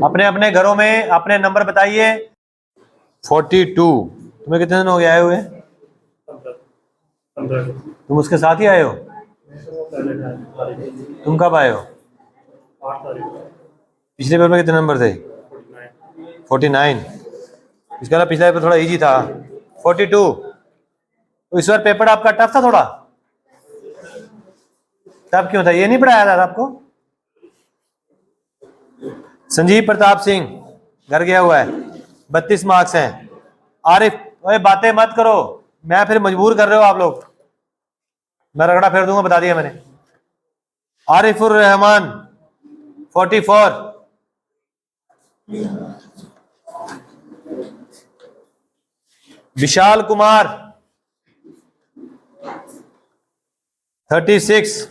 अपने अपने घरों में अपने नंबर बताइए। 42। तुम्हें कितने दिन हो गए आए हुए? 15। तुम उसके साथ ही आए हो? तुम कब आए हो? 8 तारीख। पिछले पेपर में कितने नंबर थे? 49। इसका ना पिछला पेपर थोड़ा इजी था। 42। तो इस बार पेपर आपका टफ था थोड़ा? टफ क्यों था? ये नहीं पढ़ाया था आपको? संजीव प्रताप सिंह घर गया हुआ है, 32 मार्क्स हैं। आरिफ, ओए बातें मत करो, मैं फिर मजबूर कर रहे हो आप लोग, मैं रगड़ा फेर दूंगा, बता दिया मैंने। आरिफुर रहमान 44। विशाल कुमार 36।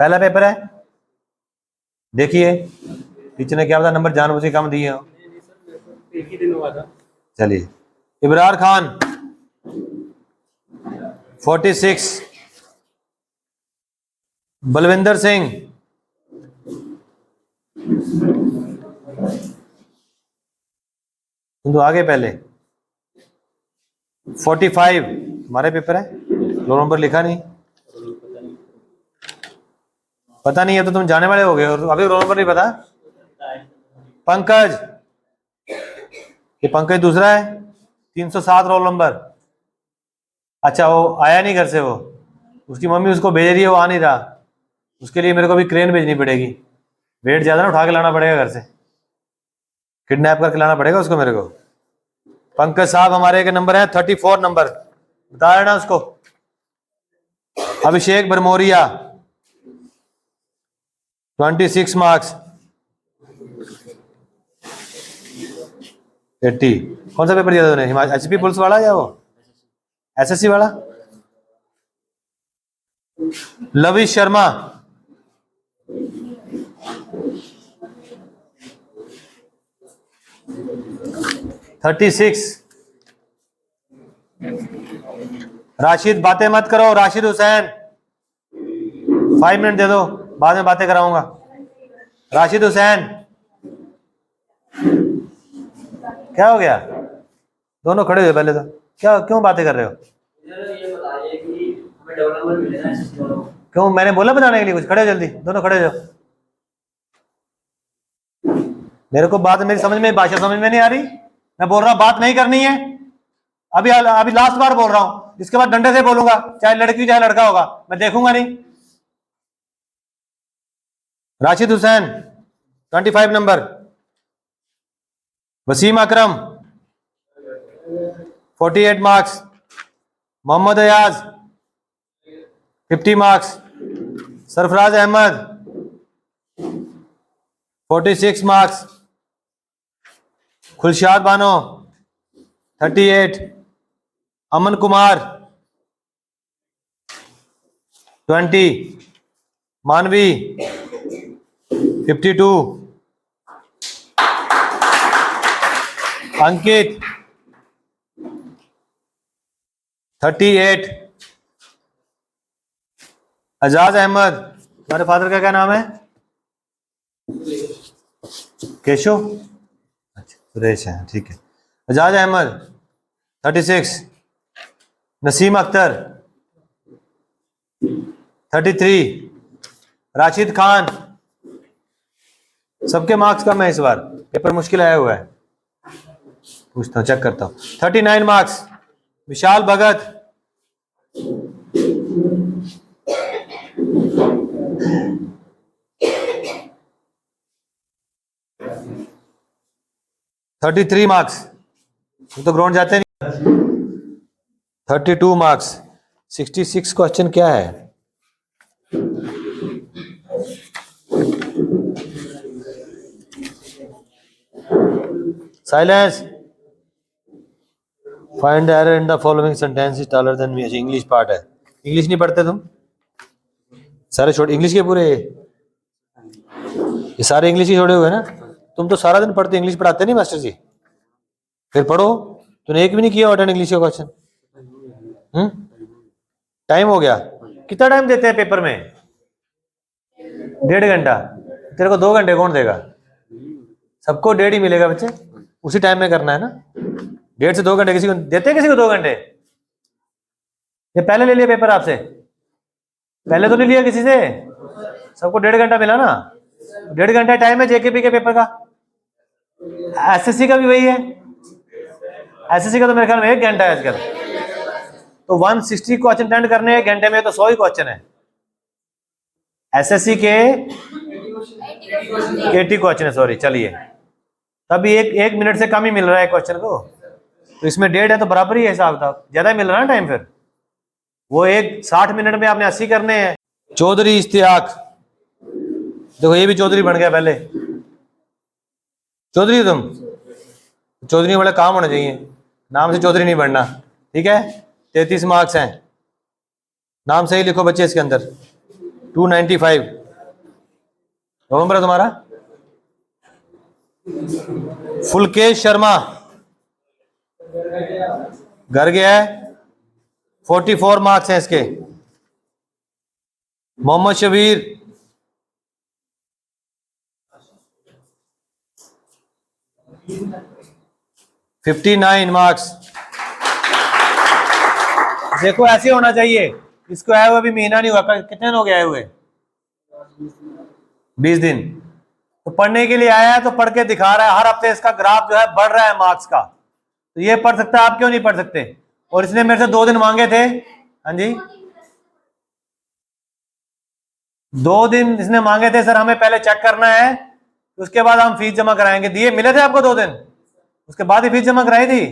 पहला पेपर है, देखिए टीचर ने क्या पता नंबर जानबूझ के कम दिए हो। एक ही दिन हुआ था। चलिए, इब्रार खान 46। बलविंदर सिंह तो आगे पहले 45। हमारे पेपर है, रोल नंबर लिखा नहीं, पता नहीं है तो तुम जाने वाले हो गए और अभी रोल नंबर नहीं पता। पंकज, ये पंकज दूसरा है, 307 रोल नंबर। अच्छा, वो आया नहीं घर से, वो उसकी मम्मी उसको भेज रही है, वो आ नहीं रहा, उसके लिए मेरे को भी क्रेन भेजनी पड़ेगी, वेट ज्यादा ना उठा के लाना पड़ेगा घर से, किडनैप करके लाना पड़ेगा उसको मेरे को। पंकज साहब हमारे के नंबर है 34 नंबर, बता रहे ना उसको। अभिषेक भरमोरिया 26 मार्क्स 80। कौन सा पेपर दिया था तूने? हिमाचल एचपी पुलिस वाला या वो एसएससी वाला? लविश शर्मा 36। राशिद, बातें मत करो, राशिद हुसैन 5 मिनट दे दो, बाद में बातें कराऊंगा। राशिद हुसैन, क्या हो गया? दोनों खड़े हो पहले तो, क्या क्यों बातें कर रहे हो? क्यों, मैंने बोला बताने के लिए कुछ? खड़े हो जल्दी, दोनों खड़े हो जाओ। मेरे को बात, मेरी समझ में, भाषा समझ में नहीं आ रही, मैं बोल रहा हूं बात नहीं करनी है। अभी अभी लास्ट बार बोल रहा हूं, इसके बाद डंडे से बोलूंगा, चाहे लड़की चाहे लड़का होगा, मैं देखूंगा नहीं। Rashid Hussain 25 number. Wasim Akram 48 marks. Mohammad Ayaz 50 marks. Sarfaraz Ahmed 46 marks. Khulshad Bano 38। Aman Kumar 20। Manvi 52। अंकित 38। एजाज अहमद, तुम्हारे फादर का क्या नाम है? केशव, अच्छा सुरेश है, ठीक है। एजाज अहमद 36। नसीम अख्तर 33। राशिद खान, सबके मार्क्स कम है इस बार, पेपर मुश्किल आया हुआ है, पूछता हूँ, चेक करता हूँ। 39 मार्क्स। विशाल भगत 33 मार्क्स, तो ग्राउंड जाते नहीं। 32 मार्क्स। 66 क्वेश्चन क्या है? Silence. Find error in the following sentence is taller than me. English part है, इंग्लिश नहीं पढ़ते तुम सारे? छोड़ इंग्लिश के पूरे, ये सारे इंग्लिश ही छोड़े हुए ना? तुम तो सारा दिन पढ़ते, इंग्लिश पढ़ाते नहीं मास्टर जी? फिर पढ़ो, तूने एक भी नहीं किया अटेंड इंग्लिश का क्वेश्चन। टाइम हो गया, कितना टाइम देते हैं पेपर में? 1.5 घंटा। तेरे को 2 घंटे कौन देगा? सबको 1.5 ही मिलेगा बच्चे, उसी टाइम में करना है ना। 1.5 से 2 घंटे किसी को देते हैं, किसी को 2 घंटे? ये पहले ले लिया पेपर आपसे? पहले तो नहीं लिया किसी से, सबको 1.5 घंटा मिला ना। 1.5 घंटा टाइम है जेकेपी के पेपर का। एसएससी का भी वही है, एसएससी का तो मेरे ख्याल में 1 घंटा है आजकल। तो 160 क्वेश्चन अटेंड करने 1 घंटे में, तो 100 ही क्वेश्चन है। एसएससी के 80 क्वेश्चन है, सॉरी, चलिए तभी एक मिनट से कम ही मिल रहा है क्वेश्चन को, तो इसमें 1.5 है तो बराबर ही है हिसाब किताब, ज्यादा मिल रहा है ना टाइम। फिर वो 60 मिनट में आपने 80 करने हैं। चौधरी इश्तियाक, देखो ये भी चौधरी बन गया, पहले चौधरी तुम, चौधरी वाला काम होना चाहिए, नाम से चौधरी नहीं बनना, ठीक है। 33 मार्क्स हैं, नाम सही लिखो बच्चे इसके अंदर। 295 रोल नंबर है तुम्हारा। फुलकेश शर्मा घर गया है, 44 मार्क्स हैं इसके। मोहम्मद शबीर, $59 मार्क्स। देखो ऐसे होना चाहिए, इसको आए हुए अभी महीना नहीं हुआ, कितने दिन हो गए आए हुए? 20 दिन। तो पढ़ने के लिए आया है तो पढ़ के दिखा रहा है, हर हफ्ते इसका ग्राफ जो है बढ़ रहा है मार्क्स का, तो ये पढ़ सकता है, आप क्यों नहीं पढ़ सकते? और इसने मेरे से 2 दिन मांगे थे, हाँ जी 2 दिन इसने मांगे थे, सर हमें पहले चेक करना है, उसके बाद हम फीस जमा कराएंगे। दिए, मिले थे आपको 2 दिन, उसके बाद ही फीस जमा कराई थी।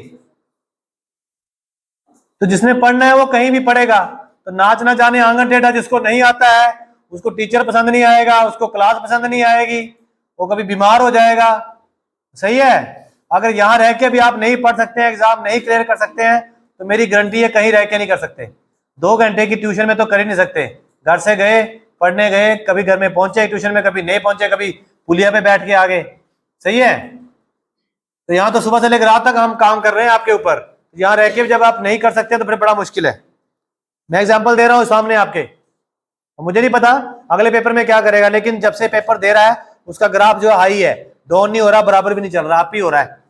तो जिसने पढ़ना है वो कहीं भी पढ़ेगा, तो नाच ना जाने आंगन टेढ़ा, जिसको नहीं आता है उसको टीचर पसंद नहीं आएगा, उसको क्लास पसंद नहीं आएगी, वो कभी बीमार हो जाएगा, सही है। अगर यहाँ रह के भी आप नहीं पढ़ सकते हैं, एग्जाम नहीं क्लियर कर सकते हैं, तो मेरी गारंटी है कहीं रह के नहीं कर सकते। 2 घंटे की ट्यूशन में तो कर ही नहीं सकते। घर से गए, पढ़ने गए, कभी घर में पहुंचे ट्यूशन में, कभी नहीं पहुंचे, कभी पुलिया पे बैठ के आ गए, सही है। तो यहाँ तो सुबह से लेकर रात तक हम काम कर रहे हैं आपके ऊपर, यहाँ रह के जब आप नहीं कर सकते तो फिर बड़ा मुश्किल है। मैं एग्जाम्पल दे रहा हूँ सामने आपके, मुझे नहीं पता अगले पेपर में क्या करेगा, लेकिन जब से पेपर दे रहा है उसका ग्राफ जो हाई है, डाउन नहीं हो रहा, बराबर भी नहीं चल रहा, आप ही हो रहा है।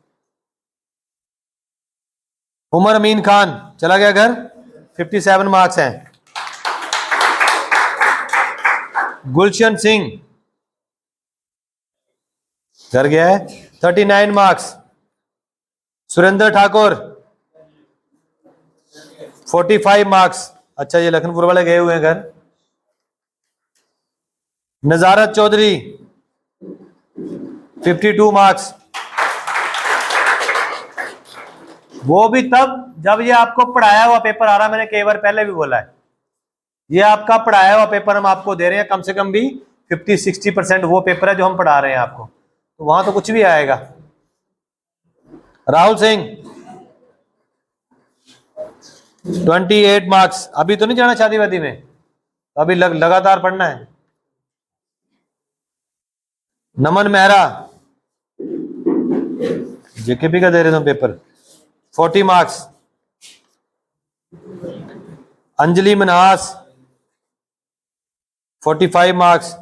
उमर अमीन खान चला गया घर, 57 मार्क्स हैं। गुलशन सिंह घर गया है, 39 मार्क्स। सुरेंद्र ठाकुर 45 मार्क्स। अच्छा ये लखनपुर वाले गए हुए हैं घर। नजारत चौधरी 52 मार्क्स। वो भी तब जब ये आपको पढ़ाया हुआ पेपर आ रहा, मैंने कई बार पहले भी बोला है, ये आपका पढ़ाया हुआ पेपर हम आपको दे रहे हैं, कम से कम भी 50-60% वो पेपर है जो हम पढ़ा रहे हैं आपको, तो वहां तो कुछ भी आएगा। राहुल सिंह 28 मार्क्स। अभी तो नहीं जाना शादी वादी में, अभी लगातार पढ़ना है। नमन मेहरा जेकेपी का दे रहे थे paper, 40 marks. Anjali Manhas 45 marks.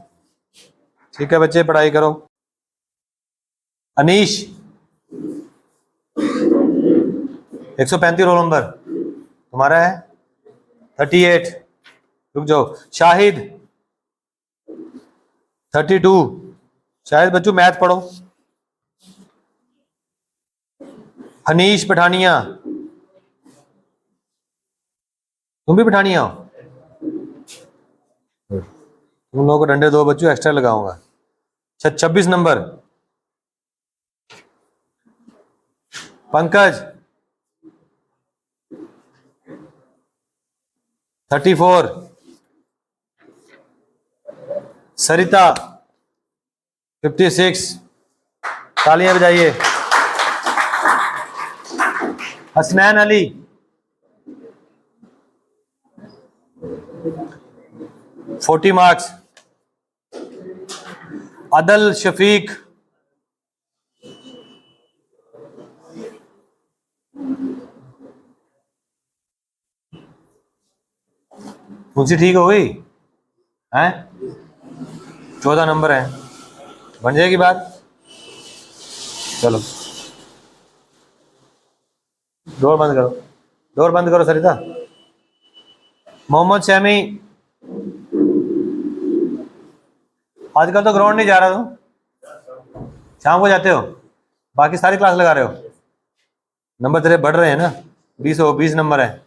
ठीक है बच्चे पढ़ाई करो। अनीश 135 रोल नंबर तुम्हारा है, 38। रुक जाओ। शाहिद 32। शायद बच्चों मैथ पढ़ो। हनीश पठानिया, तुम भी पठानिया हो? तुम लोगों को डंडे 2 बच्चों एक्स्ट्रा लगाऊंगा। 26 नंबर पंकज 34। सरिता 56। तालियां बजाइए। हसनैन अली 40 मार्क्स। अदल शफीक 14 ठीक हो गई हैं, 14 नंबर है। बन जाएगी बात। चलो डोर बंद करो, डोर बंद करो सरिता। मोहम्मद शमी, आजकल तो ग्राउंड नहीं जा रहा तुम, शाम को जाते हो, बाकी सारी क्लास लगा रहे हो। नंबर तेरे बढ़ रहे हैं ना, 20 नंबर है।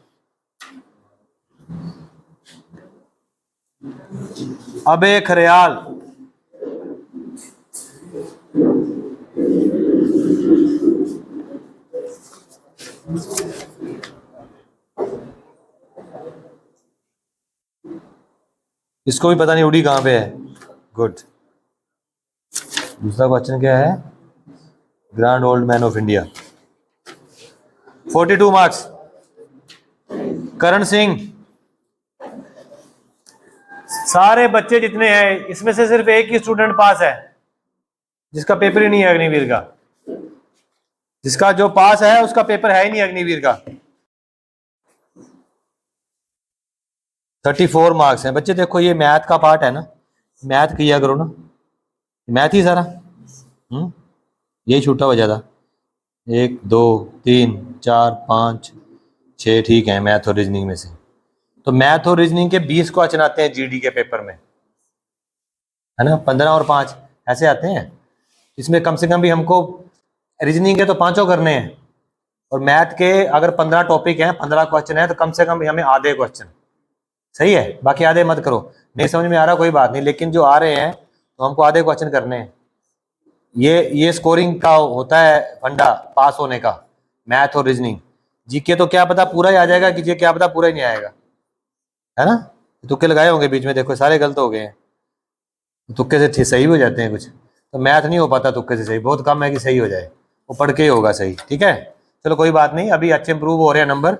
अब एक ख्याल, इसको भी पता नहीं उड़ी कहां पे है। गुड। दूसरा क्वेश्चन क्या है? Grand old man of India, 42 marks. Karan Singh, सारे बच्चे जितने हैं इसमें से सिर्फ एक ही स्टूडेंट पास है जिसका पेपर ही नहीं है अग्निवीर का। जिसका जो पास है उसका पेपर है ही नहीं अग्निवीर का। 34 मार्क्स हैं। बच्चे देखो ये मैथ का पार्ट है ना, मैथ किया करो ना, मैथ ही सारा। यही छूटा हुआ ज़्यादा, 1 2 3 4 5 6 ठीक है मैथ और रीजनिंग में से। तो मैथ और रीजनिंग के 20 क्वेश्चन आते हैं जीडी के पेपर में, है ना, 15 और 5 ऐसे आते हैं। इसमें कम से कम भी हमको रीजनिंग के तो 5 करने हैं, और मैथ के अगर 15 टॉपिक हैं, 15 क्वेश्चन है, तो कम से कम भी हमें आधे क्वेश्चन, सही है, बाकी आधे मत करो। नहीं समझ में आ रहा कोई बात नहीं, लेकिन जो आ रहे हैं तो हमको आधे क्वेश्चन करने हैं। ये स्कोरिंग का होता है फंडा पास होने का, मैथ और रीजनिंग। जीके तो क्या पता पूरा ही आ जाएगा, कि क्या पता पूरा ही नहीं आएगा, है ना। तुक्के लगाए होंगे बीच में, देखो सारे गलत हो गए हैं, तुक्के से सही हो जाते हैं कुछ। तो मैथ नहीं हो पाता तुक्के से सही, बहुत कम है कि सही हो जाए, वो पढ़ के ही होगा सही। ठीक है, चलो कोई बात नहीं, अभी अच्छे इंप्रूव हो रहे हैं नंबर,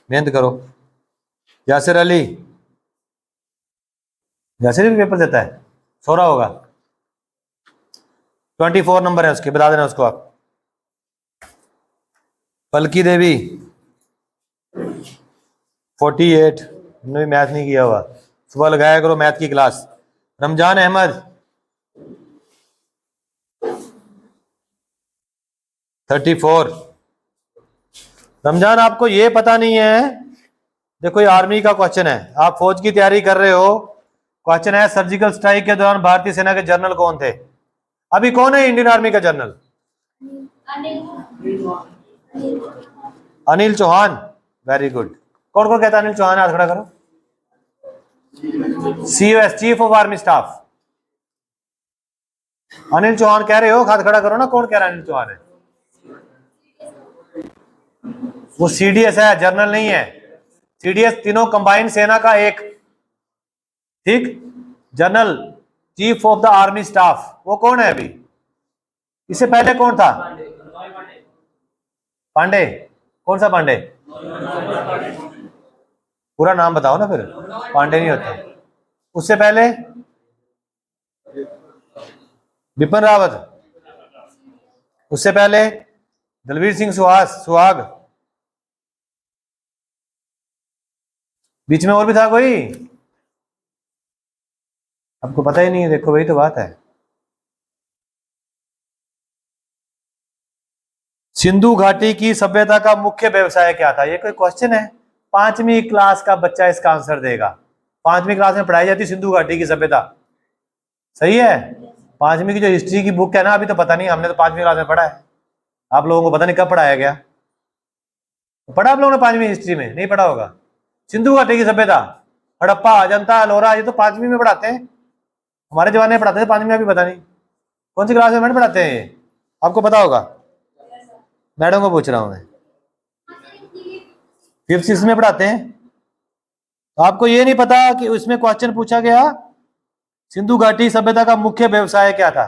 मेहनत करो। यासिर अली, यासिर भी पेपर देता है, सो रहा होगा। 24 नंबर है उसके, बता देना उसको आप। पलकी देवी 48, उन्होंने भी मैथ नहीं किया हुआ, सुबह लगाया करो मैथ की क्लास। रमजान अहमद 34। रमजान आपको ये पता नहीं है, देखो ये आर्मी का क्वेश्चन है, आप फौज की तैयारी कर रहे हो। क्वेश्चन है सर्जिकल स्ट्राइक के दौरान भारतीय सेना के जनरल कौन थे? अभी कौन है इंडियन आर्मी का general? Anil Chauhan, very good. कौन कौन कहता है अनिल चौहान? हाथ खड़ा करो। COS, chief of army staff. Anil Chauhan कह रहे हो, हाथ खड़ा करो ना। कौन कह रहा है अनिल चौहान है? वो CDS है, जनरल नहीं है। CDS तीनों कंबाइंड सेना का एक, ठीक, general chief of the army staff. वो कौन है अभी? इससे पहले कौन था? पांडे। कौन सा पांडे? पूरा नाम बताओ ना फिर, पांडे नहीं होता। उससे पहले बिपिन रावत, उससे पहले दलवीर सिंह सुहाग, बीच में और भी था कोई? आपको पता ही नहीं है, देखो वही तो बात है। सिंधु घाटी की सभ्यता का मुख्य व्यवसाय क्या था? ये कोई क्वेश्चन है? 5वीं क्लास का बच्चा इसका आंसर देगा। 5वीं क्लास में पढ़ाई जाती सिंधु घाटी की सभ्यता, सही है। 5वीं की जो हिस्ट्री की बुक है ना, अभी तो पता नहीं, हमने तो 5वीं क्लास में पढ़ा है, आप लोगों को पता नहीं कब पढ़ाया गया। पढ़ा आप लोगों ने 5वीं हिस्ट्री में? नहीं पढ़ा होगा। सिंधु घाटी की सभ्यता, हड़प्पा, अजंता, एलोरा, ये तो 5वीं में पढ़ाते हैं। हमारे जमाने में पढ़ाते थे 5वीं में, अभी पता नहीं कौन सी क्लास में पढ़ाते हैं ये, आपको पता होगा। मैडम को पूछ रहा हूं मैं, 5th 6th में पढ़ाते हैं। तो आपको ये नहीं पता कि उसमें क्वेश्चन पूछा गया सिंधु घाटी सभ्यता का मुख्य व्यवसाय क्या था?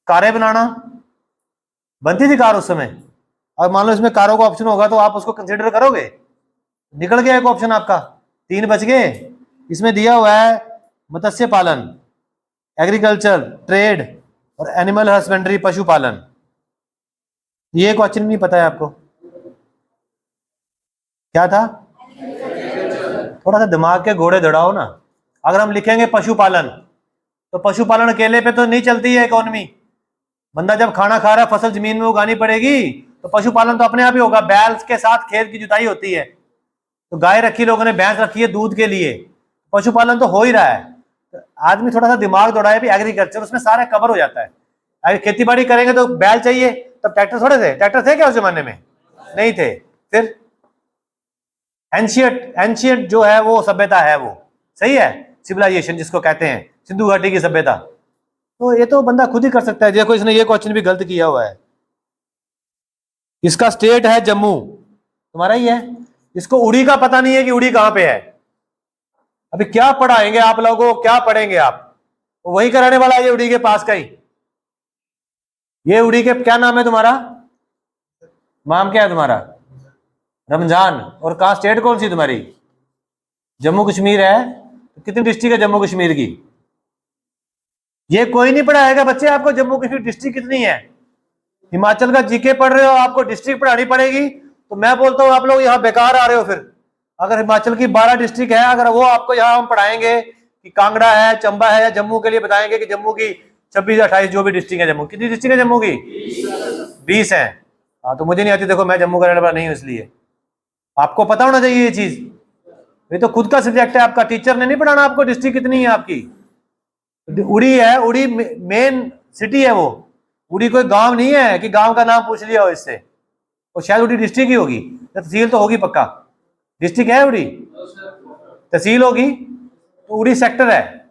कारें बनाना, बनती थी कार उस समय। अब मान लो इसमें कारों का ऑप्शन होगा तो आप उसको कंसिडर करोगे? निकल गया एक ऑप्शन आपका, 3 बच गए। इसमें दिया हुआ है मत्स्य पालन, एग्रीकल्चर, ट्रेड और एनिमल हस्बेंड्री, पशुपालन। ये क्वेश्चन नहीं पता है आपको, क्या था? थोड़ा सा दिमाग के घोड़े दौड़ाओ ना। अगर हम लिखेंगे पशुपालन तो पशुपालन अकेले पे तो नहीं चलती है इकोनॉमी। बंदा जब खाना खा रहा है, फसल जमीन में उगानी पड़ेगी, तो पशुपालन तो अपने आप ही होगा। बैल के साथ खेत की जुताई होती है, तो गाय रखी लोगों ने, भैंस रखी है दूध के लिए, पशुपालन तो हो ही रहा है। तो आदमी थोड़ा सा दिमाग दौड़ाए भी, एग्रीकल्चर उसमें सारा कवर हो जाता है। अगर खेती बाड़ी करेंगे तो बैल चाहिए, तब ट्रैक्टर थोड़े थे? ट्रैक्टर थे क्या उस जमाने में? नहीं थे। फिर एंशियंट जो है वो सभ्यता है, वो सही है, सिविलाइजेशन जिसको कहते हैं, सिंधु घाटी की सभ्यता। तो ये तो बंदा खुद ही कर सकता है। देखो इसने ये क्वेश्चन भी गलत किया हुआ है। इसका स्टेट है जम्मू, तुम्हारा ही है। इसको उड़ी का पता नहीं है कि उड़ी कहां पे है। अभी क्या पढ़ाएंगे आप लोगों को, क्या पढ़ेंगे आप? वही कराने वाला है ये उड़ी के पास का ही। ये उड़ी के क्या नाम है तुम्हारा? नाम क्या है तुम्हारा? रमजान। और कहां, स्टेट कौन सी तुम्हारी? जम्मू कश्मीर है। तो कितनी डिस्ट्रिक्ट है जम्मू कश्मीर की? ये कोई नहीं पढ़ाएगा बच्चे आपको जम्मू कश्मीर डिस्ट्रिक्ट कितनी है। हिमाचल का जीके पढ़ रहे हो, आपको डिस्ट्रिक्ट पढ़ानी पड़ेगी। तो मैं बोलता हूं आप लोग यहाँ बेकार आ रहे हो। फिर अगर हिमाचल की 12 डिस्ट्रिक्ट है, अगर वो आपको यहाँ हम पढ़ाएंगे कि कांगड़ा है, चंबा है, या जम्मू के लिए बताएंगे कि जम्मू की 26 28 जो भी डिस्ट्रिक्ट है, जम्मू कितनी डिस्ट्रिक्ट है? जम्मू की 20 है। हाँ, तो मुझे नहीं आती, देखो मैं जम्मू का रहने वाला नहीं हूँ, इसलिए आपको पता होना चाहिए ये चीज। ये तो खुद का सब्जेक्ट है आपका, टीचर ने नहीं पढ़ाना आपको डिस्ट्रिक्ट कितनी है आपकी। उड़ी है, उड़ी मेन सिटी है वो। उड़ी कोई गांव नहीं है कि गांव का नाम पूछ लिया हो इससे। और शायद उड़ी डिस्ट्रिक्ट ही होगी, तहसील तो होगी पक्का। डिस्ट्रिक्ट है उड़ी? तहसील होगी तो उड़ी सेक्टर है,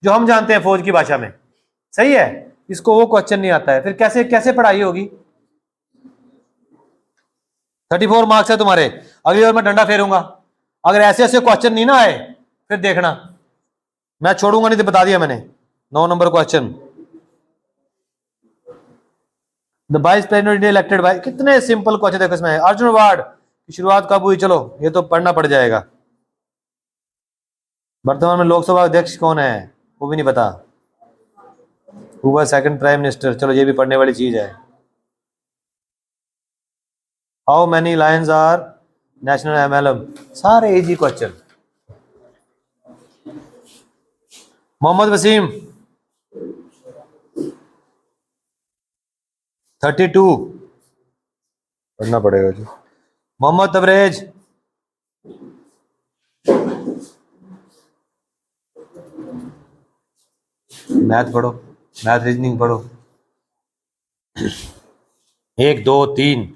जो हम जानते हैं फौज की भाषा में, सही है। इसको वो क्वेश्चन नहीं आता है, फिर कैसे कैसे पढ़ाई होगी? 34 मार्क्स है तुम्हारे। अगली बार मैं डंडा फेरूंगा, अगर ऐसे ऐसे क्वेश्चन नहीं ना आए फिर देखना, मैं छोड़ूंगा नहीं। तो बता दिया मैंने। 9 number question, the vice president elected by, कितने सिंपल क्वेश्चन देखो इसमें। अर्जुन अवार्ड की शुरुआत कब हुई? चलो ये तो पढ़ना पड़ जाएगा। वर्तमान में लोकसभा अध्यक्ष कौन है? वो भी नहीं पता। हुआ सेकंड प्राइम मिनिस्टर, चलो ये भी पढ़ने वाली चीज है। How many lions are national MLM, सारे इजी क्वेश्चन। मोहम्मद वसीम 32, पढ़ना पड़ेगा जी। मोहम्मद तबरेज मैथ पढ़ो, मैथ रीजनिंग पढ़ो। 1 2 3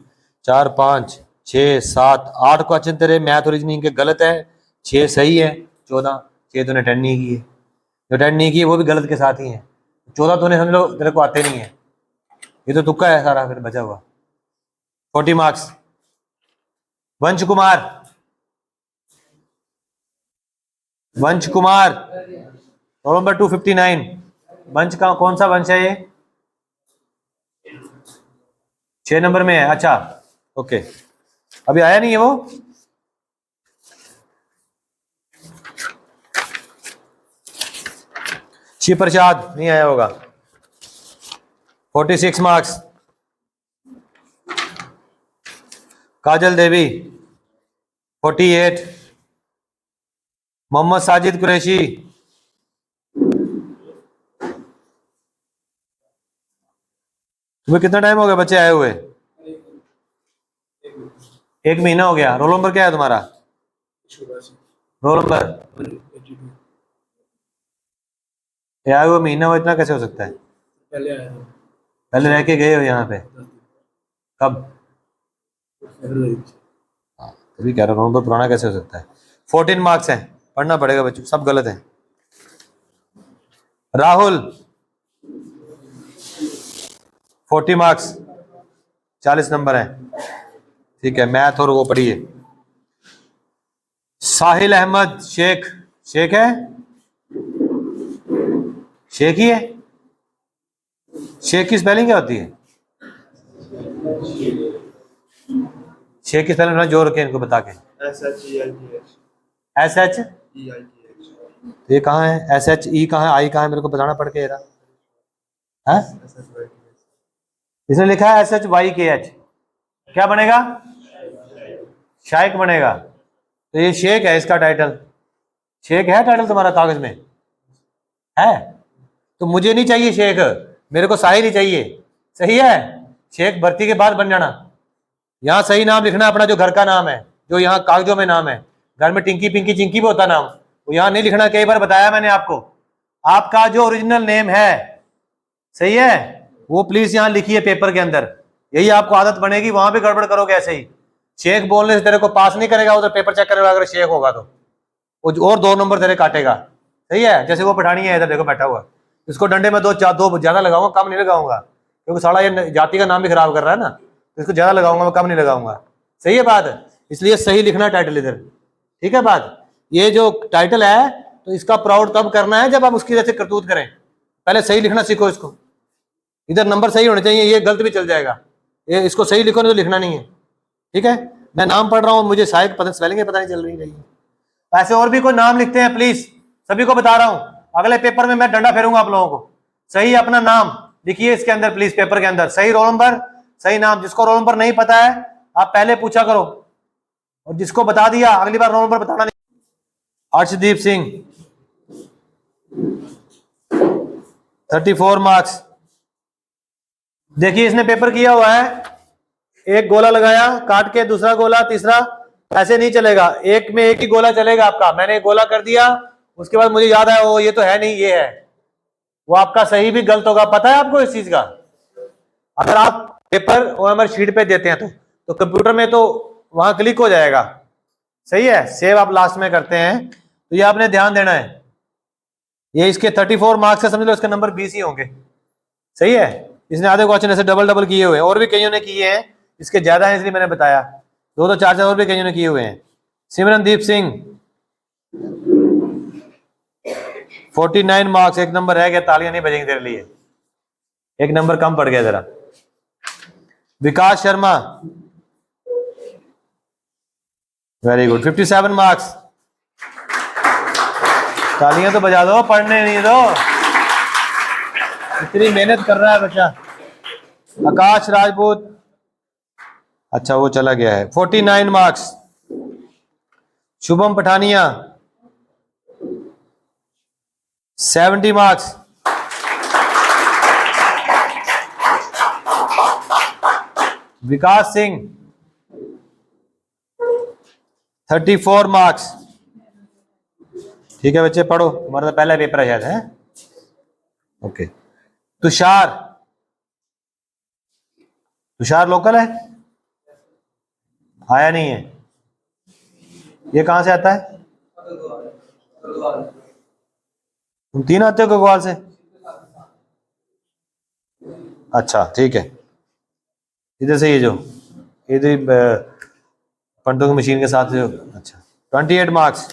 4 5 6 7 8 क्वेश्चन तेरे मैथ और रीजनिंग के गलत है, 6 सही है, 14 6 तूने अटेंड नहीं किए, जो अटेंड नहीं किए वो भी गलत के साथ ही है। 14 तूने समझ लो तेरे को आते नहीं है, ये तो तुक्का है सारा फिर बचा हुआ। 40 मार्क्स। वंश कुमार, वंश कुमार रोल नंबर 259। वंश का कौन सा वंश है ये? 6 नंबर में है। अच्छा ओके, अभी आया नहीं है वो। शिव प्रसाद नहीं आया होगा। 46 मार्क्स। काजल देवी 48। मोहम्मद साजिद कुरैशी कितना टाइम हो गया बच्चे आए हुए? 1 महीना हो गया। रोल नंबर क्या है तुम्हारा? रोल नंबर आए हुए महीना हो, इतना कैसे हो सकता है? पहले रह के गए हो यहाँ पे कब? तभी कह रहा हूँ, रोल नंबर पुराना कैसे हो सकता है? 14 मार्क्स हैं, पढ़ना पड़ेगा बच्चों, सब गलत है। राहुल 40 मार्क्स, 40 नंबर है, ठीक है। मैथ और वो पढ़िए। साहिल अहमद शेख, शेख है, शेख ही है। शेख की स्पेलिंग क्या होती है? शेख की स्पेलिंग जोर रखे इनको बता के। SHEITH। ये कहाँ है? SHE कहाँ है? आई कहाँ है? मेरे को बताना पड़ के रहा है। इसने लिखा है SHYKH, क्या बनेगा? शाइक बनेगा। तो ये शेख है, इसका टाइटल शेख है। टाइटल तुम्हारा कागज में है? तो मुझे नहीं चाहिए शेख, मेरे को साहिल ही चाहिए। सही है, शेख भर्ती के बाद बन जाना। यहाँ सही नाम लिखना अपना, जो घर का नाम है, जो यहाँ कागजों में नाम है। घर में टिंकी पिंकी चिंकी भी होता नाम, वो यहाँ नहीं लिखना। कई बार बताया मैंने आपको, आपका जो ओरिजिनल नेम है, सही है, वो प्लीज यहाँ लिखिए पेपर के अंदर। यही आपको आदत बनेगी, वहां भी गड़बड़ करोगे ऐसे ही। शेख बोलने से तेरे को पास नहीं करेगा उधर पेपर चेक करेगा, अगर शेख होगा तो वो और 2 नंबर तेरे काटेगा। सही है, जैसे वो पठानी है इधर देखो बैठा हुआ, इसको डंडे में दो ज्यादा लगाऊंगा, कम नहीं लगाऊंगा, क्योंकि साला ये जाति का नाम भी खराब कर रहा है ना, तो इसको ज्यादा लगाऊंगा, मैं कम नहीं लगाऊंगा। सही है बात, इसलिए सही लिखना टाइटल इधर। ठीक है बात, ये जो टाइटल है तो इसका प्राउड तब करना है जब आप उसकी जैसे करतूत करें। पहले सही लिखना सीखो इसको, इधर नंबर सही होने चाहिए, ये गलत भी चल जाएगा, ये इसको सही लिखो, नहीं तो लिखना नहीं है। ठीक है, मैं नाम पढ़ रहा हूँ, मुझे शायद पता स्पेलिंग पता नहीं चल रही है। ऐसे और भी कोई नाम लिखते हैं प्लीज, सभी को बता रहा हूं, अगले पेपर में मैं डंडा फेरूंगा आप लोगों को। सही अपना नाम लिखिए इसके अंदर प्लीज, पेपर के अंदर सही रोल नंबर, सही नाम। जिसको रोल नंबर नहीं पता है आप पहले पूछा करो, और जिसको बता दिया अगली बार रोल नंबर बताना नहीं। अर्शदीप सिंह 34 मार्क्स। देखिए इसने पेपर किया हुआ है, एक गोला लगाया काट के, दूसरा गोला, तीसरा, ऐसे नहीं चलेगा, एक में एक ही गोला चलेगा आपका। मैंने एक गोला कर दिया, उसके बाद मुझे याद आया वो ये तो है नहीं, ये है, वो आपका सही भी गलत होगा। पता है आपको इस चीज का? अगर आप पेपर ओएमआर शीट पे देते हैं तो कंप्यूटर में तो वहां क्लिक हो जाएगा। सही है, सेव आप लास्ट में करते हैं, तो ये आपने ध्यान देना है। ये इसके 34 मार्क्स है, समझ लो इसके नंबर 20 ही होंगे। सही है, इसने आधे क्वेश्चन ऐसे डबल डबल किए हुए हैं, और भी कईयों ने किए हैं, इसके ज्यादा है इसलिए मैंने बताया। 2 4 और भी कईयों ने किए हुए हैं। सिमरनदीप सिंह 49 मार्क्स, एक नंबर रह गया, तालियां नहीं बजेंगी तेरे लिए, एक नंबर कम पड़ गया जरा। विकास शर्मा वेरी गुड, 57 मार्क्स, तालियां तो बजा दो, पढ़ने नहीं दो, इतनी मेहनत कर रहा है बच्चा। आकाश राजपूत, अच्छा वो चला गया है, 49 मार्क्स। शुभम पठानिया 70 मार्क्स। विकास सिंह 34 मार्क्स। ठीक है बच्चे पढ़ो, हमारा तो पहला पेपर है शायद, है ओके। तुषार लोकल है, आया नहीं है, ये कहां से आता है? तुम 3 आते हो गगवाल से? अच्छा ठीक है, इधर से ये जो इधर पंटों की मशीन के साथ जो, अच्छा 28 मार्क्स।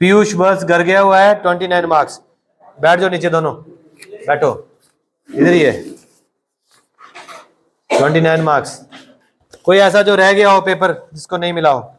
पीयूष बस घर गया हुआ है, 29 मार्क्स। बैठ जाओ नीचे दोनों, बैठो, इधर ही है, 29 मार्क्स। कोई ऐसा जो रह गया हो पेपर जिसको नहीं मिला हो?